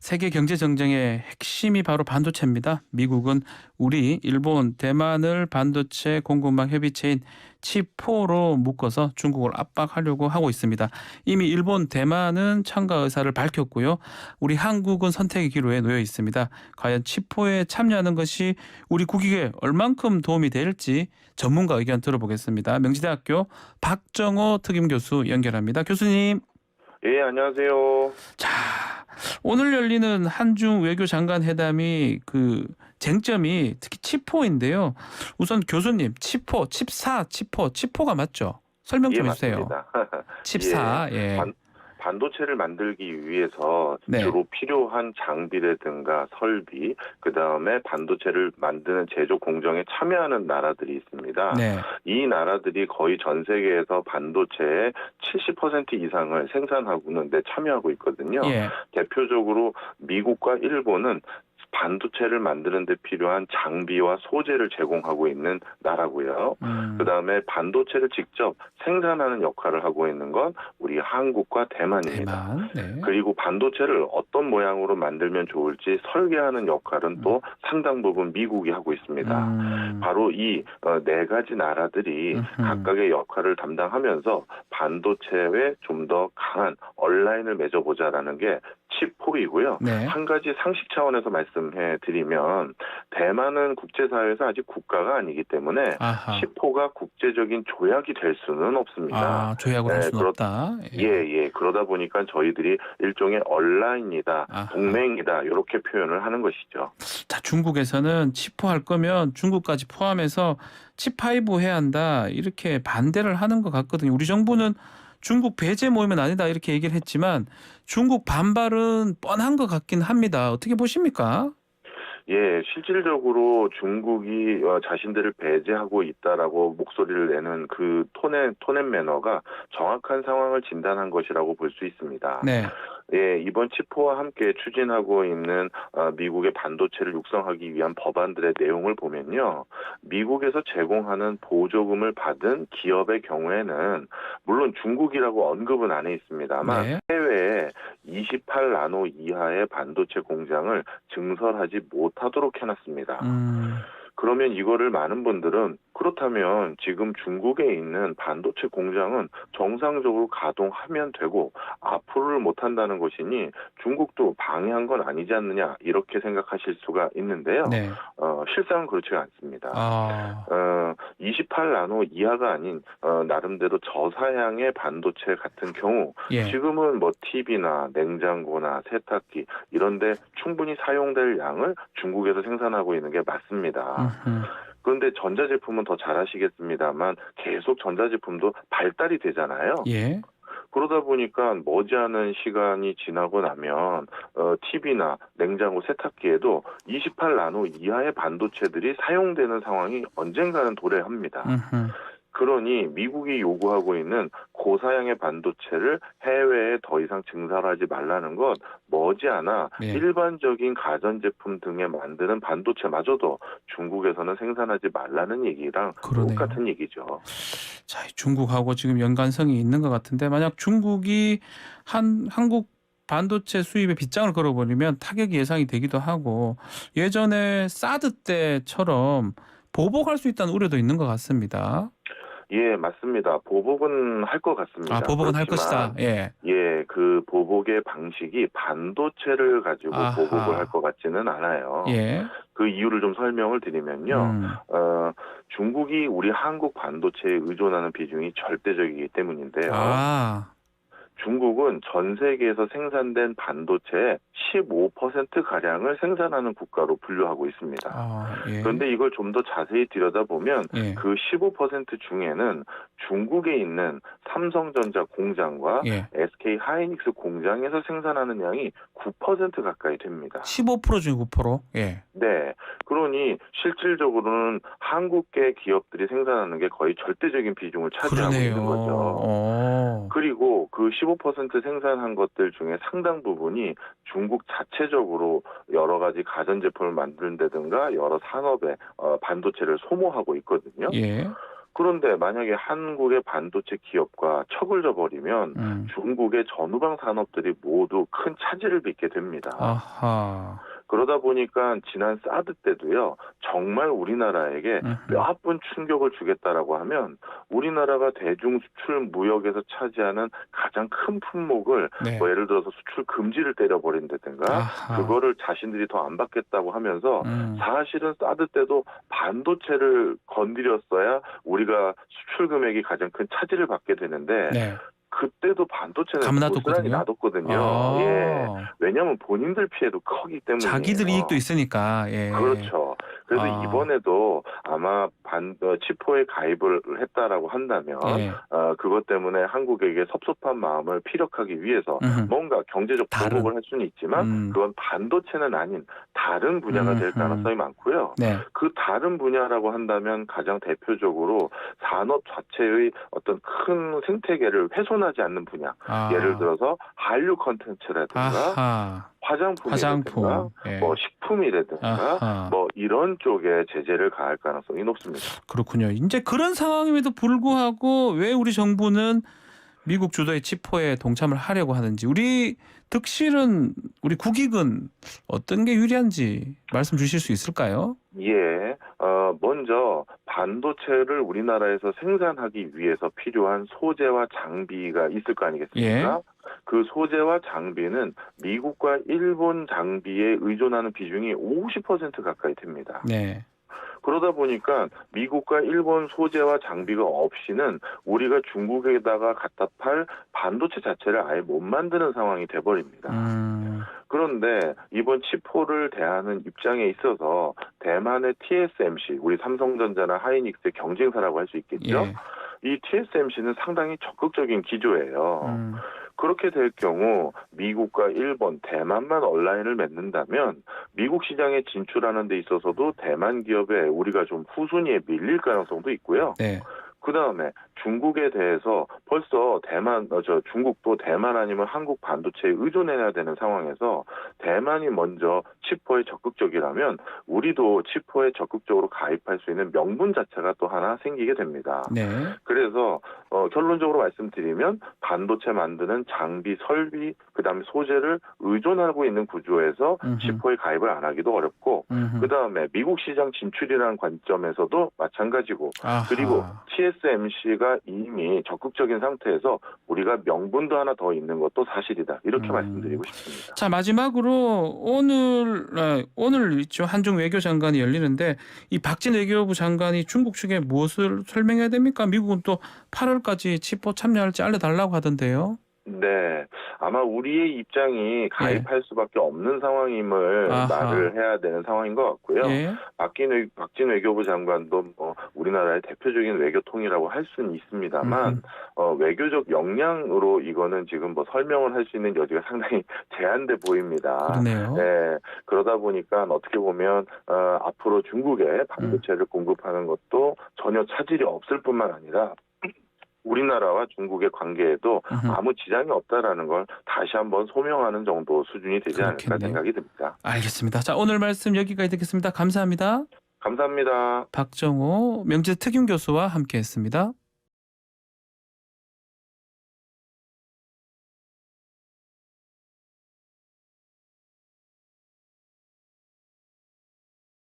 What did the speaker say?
세계 경제 정쟁의 핵심이 바로 반도체입니다. 미국은 우리, 일본, 대만을 반도체 공급망 협의체인 칩4로 묶어서 중국을 압박하려고 하고 있습니다. 이미 일본, 대만은 참가 의사를 밝혔고요. 우리 한국은 선택의 기로에 놓여 있습니다. 과연 칩4에 참여하는 것이 우리 국익에 얼만큼 도움이 될지 전문가 의견 들어보겠습니다. 명지대학교 박정호 특임교수 연결합니다. 교수님. 예, 안녕하세요. 자, 오늘 열리는 한중 외교장관 회담이 쟁점이 특히 칩4인데요. 우선 교수님, 칩4, 칩4, 칩4가 맞죠? 설명 예, 좀 해주세요. 맞습니다. 칩4, 예. 반도체를 만들기 위해서 네. 주로 필요한 장비라든가 설비, 그다음에 반도체를 만드는 제조 공정에 참여하는 나라들이 있습니다. 네. 이 나라들이 거의 전 세계에서 반도체의 70% 이상을 생산하고는 데 참여하고 있거든요. 예. 대표적으로 미국과 일본은 반도체를 만드는 데 필요한 장비와 소재를 제공하고 있는 나라고요. 그다음에 반도체를 직접 생산하는 역할을 하고 있는 건 우리 한국과 대만입니다. 대만. 네. 그리고 반도체를 어떤 모양으로 만들면 좋을지 설계하는 역할은 또 상당 부분 미국이 하고 있습니다. 바로 이 네 가지 나라들이 각각의 역할을 담당하면서 반도체에 좀 더 강한 온라인을 맺어보자라는 게 칩4이고요. 네. 한 가지 상식 차원에서 말씀해 드리면 대만은 국제사회에서 아직 국가가 아니기 때문에 아하. 칩4가 국제적인 조약이 될 수는 없습니다. 아, 조약을 할 수는 없다. 예. 그러다 보니까 저희들이 일종의 온라인이다, 아하. 동맹이다 이렇게 표현을 하는 것이죠. 자, 중국에서는 칩4 할 거면 중국까지 포함해서 칩5 해야 한다 이렇게 반대를 하는 것 같거든요. 우리 정부는 중국 배제 모임은 아니다 이렇게 얘기를 했지만 중국 반발은 뻔한 것 같긴 합니다. 어떻게 보십니까? 예, 실질적으로 중국이 자신들을 배제하고 있다라고 목소리를 내는 그 톤앤 매너가 정확한 상황을 진단한 것이라고 볼 수 있습니다. 네. 예, 이번 칩4와 함께 추진하고 있는 미국의 반도체를 육성하기 위한 법안들의 내용을 보면요. 미국에서 제공하는 보조금을 받은 기업의 경우에는 물론 중국이라고 언급은 안 해 있습니다만 네. 해외에 28나노 이하의 반도체 공장을 증설하지 못하도록 해놨습니다. 그러면 이거를 많은 분들은 그렇다면 지금 중국에 있는 반도체 공장은 정상적으로 가동하면 되고 앞으로를 못한다는 것이니 중국도 방해한 건 아니지 않느냐 이렇게 생각하실 수가 있는데요. 네. 실상은 그렇지가 않습니다. 아. 28나노 이하가 아닌 나름대로 저사양의 반도체 같은 경우 예. 지금은 뭐 TV나 냉장고나 세탁기 이런데 충분히 사용될 양을 중국에서 생산하고 있는 게 맞습니다. 그런데 전자제품은 더 잘 아시겠습니다만 계속 전자제품도 발달이 되잖아요. 예. 그러다 보니까 머지않은 시간이 지나고 나면 TV나 냉장고, 세탁기에도 28나노 이하의 반도체들이 사용되는 상황이 언젠가는 도래합니다. 그러니 미국이 요구하고 있는 고사양의 반도체를 해외에 더 이상 증설하지 말라는 것 머지않아 네. 일반적인 가전제품 등에 만드는 반도체마저도 중국에서는 생산하지 말라는 얘기랑 그러네요. 똑같은 얘기죠. 자, 중국하고 지금 연관성이 있는 것 같은데 만약 중국이 한국 반도체 수입에 빗장을 걸어버리면 타격이 예상이 되기도 하고 예전에 사드 때처럼 보복할 수 있다는 우려도 있는 것 같습니다. 예, 맞습니다. 보복은 할 것 같습니다. 아, 보복은 할 그렇지만 것이다. 예. 예, 그 보복의 방식이 반도체를 가지고 아하. 보복을 할 것 같지는 않아요. 예. 그 이유를 좀 설명을 드리면요. 중국이 우리 한국 반도체에 의존하는 비중이 절대적이기 때문인데요. 아. 중국은 전 세계에서 생산된 반도체의 15%가량을 생산하는 국가로 분류하고 있습니다. 아, 예. 그런데 이걸 좀 더 자세히 들여다보면 예. 그 15% 중에는 중국에 있는 삼성전자 공장과 예. SK 하이닉스 공장에서 생산하는 양이 9% 가까이 됩니다. 15% 중에 9%? 예. 네. 그러니 실질적으로는 한국계 기업들이 생산하는 게 거의 절대적인 비중을 차지하고 그러네요. 있는 거죠. 그리고 그 15% 생산한 것들 중에 상당 부분이 중국 자체적으로 여러 가지 가전제품을 만든다든가 여러 산업에 반도체를 소모하고 있거든요. 예. 그런데 만약에 한국의 반도체 기업과 척을 져버리면 중국의 전후방 산업들이 모두 큰 차질을 빚게 됩니다. 아하. 그러다 보니까 지난 사드 때도요, 정말 우리나라에게 몇 번 충격을 주겠다라고 하면 우리나라가 대중 수출 무역에서 차지하는 가장 큰 품목을 네. 뭐 예를 들어서 수출 금지를 때려버린다든가 아하. 그거를 자신들이 더 안 받겠다고 하면서 사실은 사드 때도 반도체를 건드렸어야 우리가 수출 금액이 가장 큰 차질을 받게 되는데 네. 그때도 반도체는 감놔뒀거든요. 고스란히 놔뒀거든요. 아. 예. 왜냐하면 본인들 피해도 크기 때문에. 자기들 이익도 있으니까. 예. 그렇죠. 그래서 아. 이번에도 아마 치포에 가입을 했다라고 한다면 예. 그것 때문에 한국에게 섭섭한 마음을 피력하기 위해서 뭔가 경제적 다른. 보복을 할 수는 있지만 그건 반도체는 아닌 다른 분야가 될 가능성이 많고요. 네. 그 다른 분야라고 한다면 가장 대표적으로 산업 자체의 어떤 큰 생태계를 훼손하지 않는 분야. 아. 예를 들어서 한류 콘텐츠라든가 아하. 화장품이라든가 예. 뭐 식품이라든가 아하. 뭐 이런 쪽에 제재를 가할 가능성이 높습니다. 그렇군요. 이제 그런 상황임에도 불구하고 왜 우리 정부는 미국 주도의 치포에 동참을 하려고 하는지, 우리 득실은, 우리 국익은 어떤 게 유리한지 말씀 주실 수 있을까요? 예, 먼저 반도체를 우리나라에서 생산하기 위해서 필요한 소재와 장비가 있을 거 아니겠습니까? 그 소재와 장비는 미국과 일본 장비에 의존하는 비중이 50% 가까이 됩니다. 네. 그러다 보니까 미국과 일본 소재와 장비가 없이는 우리가 중국에다가 갖다 팔 반도체 자체를 아예 못 만드는 상황이 돼버립니다. 그런데 이번 치포를 대하는 입장에 있어서 대만의 TSMC, 우리 삼성전자나 하이닉스의 경쟁사라고 할 수 있겠죠. 이 TSMC는 상당히 적극적인 기조예요. 그렇게 될 경우 미국과 일본, 대만만 온라인을 맺는다면 미국 시장에 진출하는 데 있어서도 대만 기업에 우리가 좀 후순위에 밀릴 가능성도 있고요. 네. 그다음에 중국에 대해서 벌써 중국도 대만 아니면 한국 반도체에 의존해야 되는 상황에서 대만이 먼저 치포에 적극적이라면 우리도 치포에 적극적으로 가입할 수 있는 명분 자체가 또 하나 생기게 됩니다. 네. 그래서 결론적으로 말씀드리면 반도체 만드는 장비, 설비, 그다음에 소재를 의존하고 있는 구조에서 치포에 가입을 안 하기도 어렵고 그다음에 미국 시장 진출이라는 관점에서도 마찬가지고 아하. 그리고 TSMC가 이미 적극적인 상태에서 우리가 명분도 하나 더 있는 것도 사실이다. 이렇게 말씀드리고 싶습니다. 자, 마지막으로 오늘 있죠. 한중 외교장관이 열리는데 이 박진 외교부 장관이 중국 측에 무엇을 설명해야 됩니까? 미국은 또 8월까지 치포 참여할지 알려달라고 하던데요. 네, 아마 우리의 입장이 가입할 수밖에 없는 상황임을 아하. 말을 해야 되는 상황인 것 같고요. 박진 외교부 장관도 우리나라의 대표적인 외교통이라고 할 수는 있습니다만 외교적 역량으로 이거는 지금 설명을 할 수 있는 여지가 상당히 제한돼 보입니다. 그러네요. 네, 그러다 보니까 어떻게 보면 앞으로 중국에 반도체를 공급하는 것도 전혀 차질이 없을 뿐만 아니라 우리나라와 중국의 관계에도 아무 지장이 없다라는 걸 다시 한번 소명하는 정도 수준이 되지 않을까 생각이 듭니다. 알겠습니다. 자, 오늘 말씀 여기까지 듣겠습니다. 감사합니다. 감사합니다. 박정호 명지대 특임 교수와 함께했습니다.